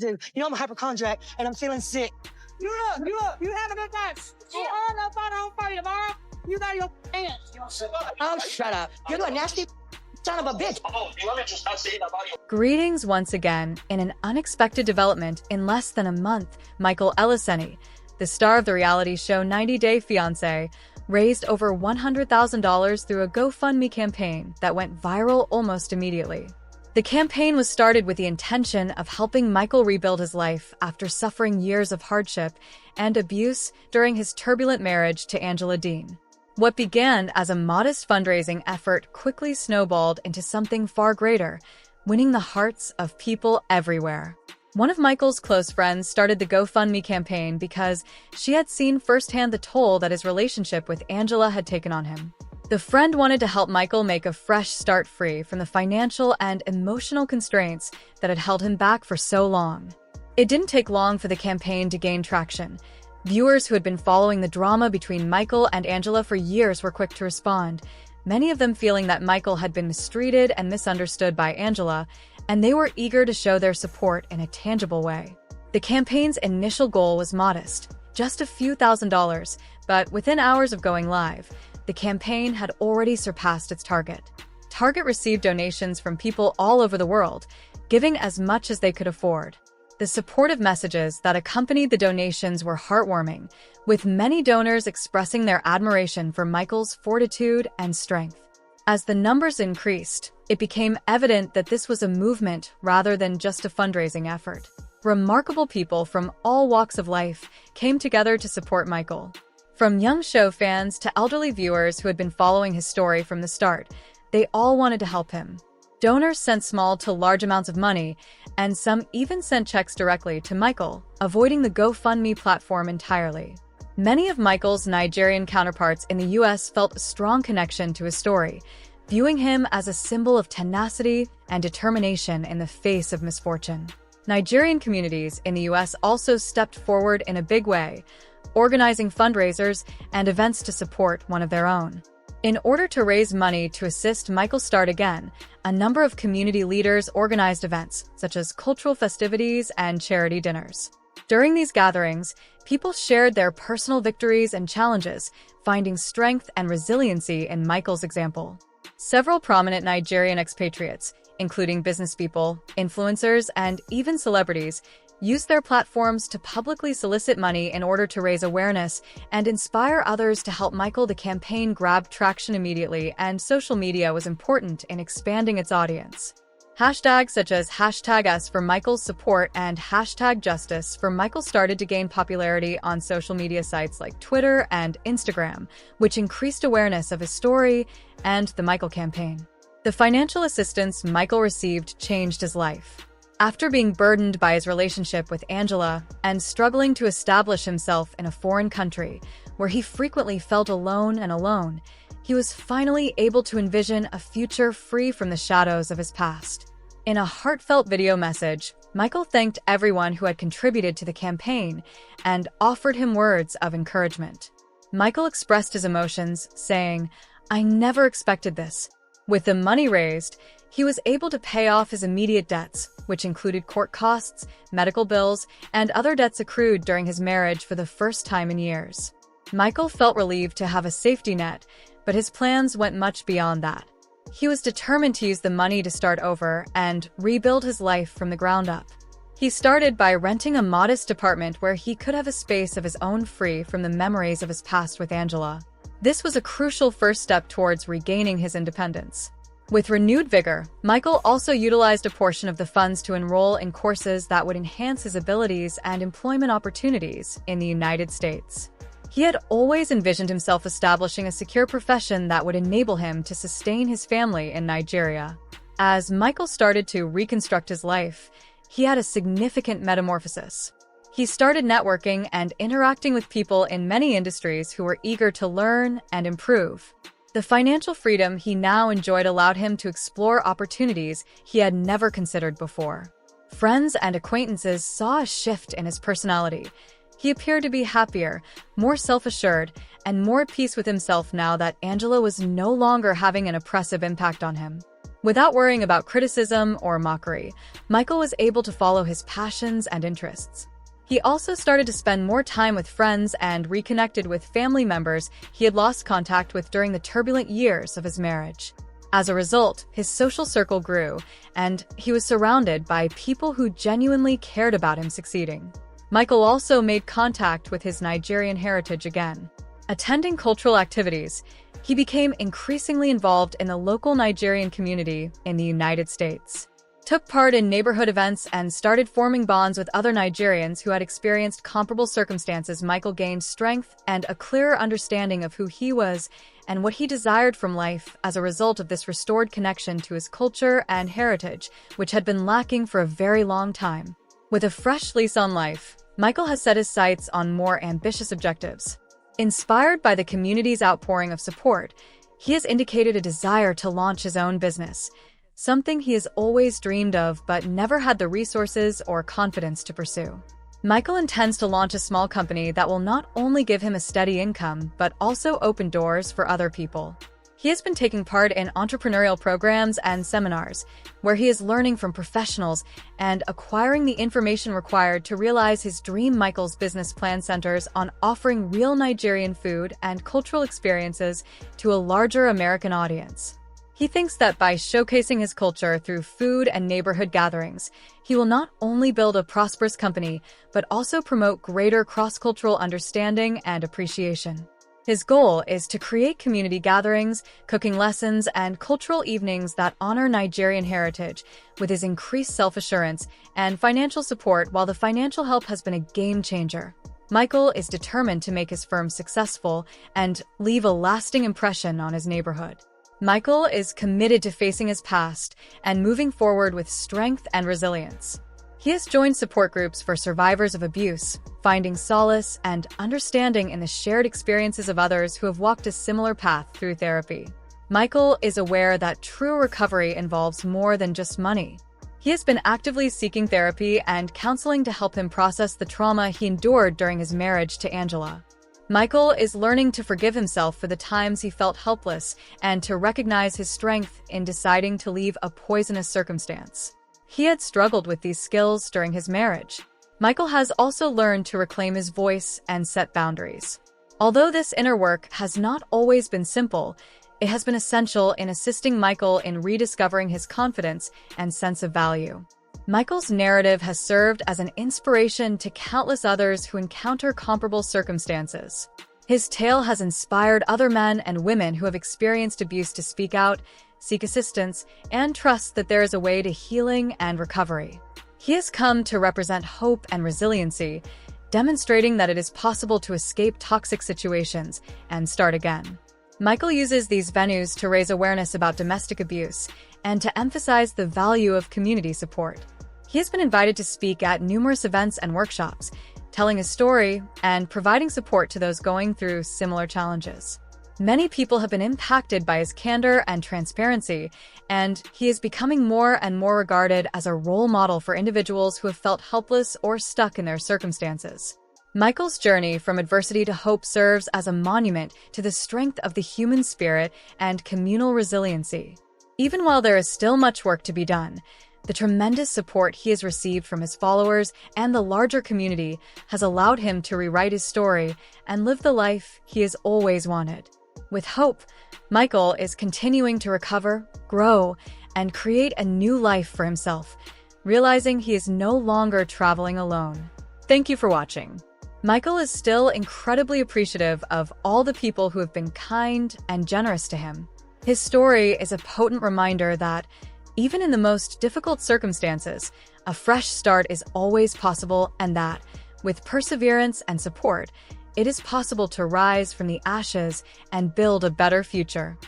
dude. You know I'm a hypochondriac and I'm feeling sick. You have a good time. You got your pants. Oh, shut up. You're a nasty son of a bitch. Greetings once again. In an unexpected development, in less than a month, Michael Eliseni, the star of the reality show 90 Day Fiancé, raised over $100,000 through a GoFundMe campaign that went viral almost immediately. The campaign was started with the intention of helping Michael rebuild his life after suffering years of hardship and abuse during his turbulent marriage to Angela Dean. What began as a modest fundraising effort quickly snowballed into something far greater, winning the hearts of people everywhere. One of Michael's close friends started the GoFundMe campaign because she had seen firsthand the toll that his relationship with Angela had taken on him. The friend wanted to help Michael make a fresh start free from the financial and emotional constraints that had held him back for so long. It didn't take long for the campaign to gain traction. Viewers who had been following the drama between Michael and Angela for years were quick to respond, many of them feeling that Michael had been mistreated and misunderstood by Angela, and they were eager to show their support in a tangible way. The campaign's initial goal was modest, just a few $1,000s, but within hours of going live, the campaign had already surpassed its target. Target received donations from people all over the world, giving as much as they could afford. The supportive messages that accompanied the donations were heartwarming, with many donors expressing their admiration for Michael's fortitude and strength. As the numbers increased, it became evident that this was a movement rather than just a fundraising effort. Remarkable people from all walks of life came together to support Michael. From young show fans to elderly viewers who had been following his story from the start, they all wanted to help him. Donors sent small to large amounts of money, and some even sent checks directly to Michael, avoiding the GoFundMe platform entirely. Many of Michael's Nigerian counterparts in the US felt a strong connection to his story, viewing him as a symbol of tenacity and determination in the face of misfortune. Nigerian communities in the US also stepped forward in a big way, organizing fundraisers and events to support one of their own. In order to raise money to assist Michael start again, a number of community leaders organized events, such as cultural festivities and charity dinners. During these gatherings, people shared their personal victories and challenges, finding strength and resiliency in Michael's example. Several prominent Nigerian expatriates, including businesspeople, influencers, and even celebrities, used their platforms to publicly solicit money in order to raise awareness and inspire others to help Michael. The campaign grabbed traction immediately, and social media was important in expanding its audience. Hashtags such as #S for Michael's support and #Justice for Michael started to gain popularity on social media sites like Twitter and Instagram, which increased awareness of his story and the Michael campaign. The financial assistance Michael received changed his life. After being burdened by his relationship with Angela and struggling to establish himself in a foreign country where he frequently felt alone, he was finally able to envision a future free from the shadows of his past. In a heartfelt video message, Michael thanked everyone who had contributed to the campaign and offered him words of encouragement. Michael expressed his emotions, saying, "I never expected this." With the money raised, he was able to pay off his immediate debts, which included court costs, medical bills, and other debts accrued during his marriage for the first time in years. Michael felt relieved to have a safety net, but his plans went much beyond that. He was determined to use the money to start over and rebuild his life from the ground up. He started by renting a modest apartment where he could have a space of his own free from the memories of his past with Angela. This was a crucial first step towards regaining his independence. With renewed vigor, Michael also utilized a portion of the funds to enroll in courses that would enhance his abilities and employment opportunities in the United States. He had always envisioned himself establishing a secure profession that would enable him to sustain his family in Nigeria. As Michael started to reconstruct his life, he had a significant metamorphosis. He started networking and interacting with people in many industries who were eager to learn and improve. The financial freedom he now enjoyed allowed him to explore opportunities he had never considered before. Friends and acquaintances saw a shift in his personality. He appeared to be happier, more self-assured, and more at peace with himself now that Angela was no longer having an oppressive impact on him. Without worrying about criticism or mockery, Michael was able to follow his passions and interests. He also started to spend more time with friends and reconnected with family members he had lost contact with during the turbulent years of his marriage. As a result, his social circle grew, and he was surrounded by people who genuinely cared about him succeeding. Michael also made contact with his Nigerian heritage again. Attending cultural activities, he became increasingly involved in the local Nigerian community in the United States, took part in neighborhood events, and started forming bonds with other Nigerians who had experienced comparable circumstances. Michael gained strength and a clearer understanding of who he was and what he desired from life as a result of this restored connection to his culture and heritage, which had been lacking for a very long time. With a fresh lease on life, Michael has set his sights on more ambitious objectives. Inspired by the community's outpouring of support, he has indicated a desire to launch his own business, something he has always dreamed of but never had the resources or confidence to pursue. Michael intends to launch a small company that will not only give him a steady income, but also open doors for other people. He has been taking part in entrepreneurial programs and seminars, where he is learning from professionals and acquiring the information required to realize his dream. Michael's business plan centers on offering real Nigerian food and cultural experiences to a larger American audience. He thinks that by showcasing his culture through food and neighborhood gatherings, he will not only build a prosperous company, but also promote greater cross-cultural understanding and appreciation. His goal is to create community gatherings, cooking lessons, and cultural evenings that honor Nigerian heritage. With his increased self-assurance and financial support, while the financial help has been a game changer, Michael is determined to make his firm successful and leave a lasting impression on his neighborhood. Michael is committed to facing his past and moving forward with strength and resilience. He has joined support groups for survivors of abuse, finding solace and understanding in the shared experiences of others who have walked a similar path through therapy. Michael is aware that true recovery involves more than just money. He has been actively seeking therapy and counseling to help him process the trauma he endured during his marriage to Angela. Michael is learning to forgive himself for the times he felt helpless and to recognize his strength in deciding to leave a poisonous circumstance. He had struggled with these skills during his marriage. Michael has also learned to reclaim his voice and set boundaries. Although this inner work has not always been simple, it has been essential in assisting Michael in rediscovering his confidence and sense of value. Michael's narrative has served as an inspiration to countless others who encounter comparable circumstances. His tale has inspired other men and women who have experienced abuse to speak out, seek assistance, and trust that there is a way to healing and recovery. He has come to represent hope and resiliency, demonstrating that it is possible to escape toxic situations and start again. Michael uses these venues to raise awareness about domestic abuse and to emphasize the value of community support. He has been invited to speak at numerous events and workshops, telling his story and providing support to those going through similar challenges. Many people have been impacted by his candor and transparency, and he is becoming more and more regarded as a role model for individuals who have felt helpless or stuck in their circumstances. Michael's journey from adversity to hope serves as a monument to the strength of the human spirit and communal resiliency. Even while there is still much work to be done, the tremendous support he has received from his followers and the larger community has allowed him to rewrite his story and live the life he has always wanted. With hope, Michael is continuing to recover, grow, and create a new life for himself, realizing he is no longer traveling alone. Thank you for watching. Michael is still incredibly appreciative of all the people who have been kind and generous to him. His story is a potent reminder that, even in the most difficult circumstances, a fresh start is always possible, and that, with perseverance and support, it is possible to rise from the ashes and build a better future.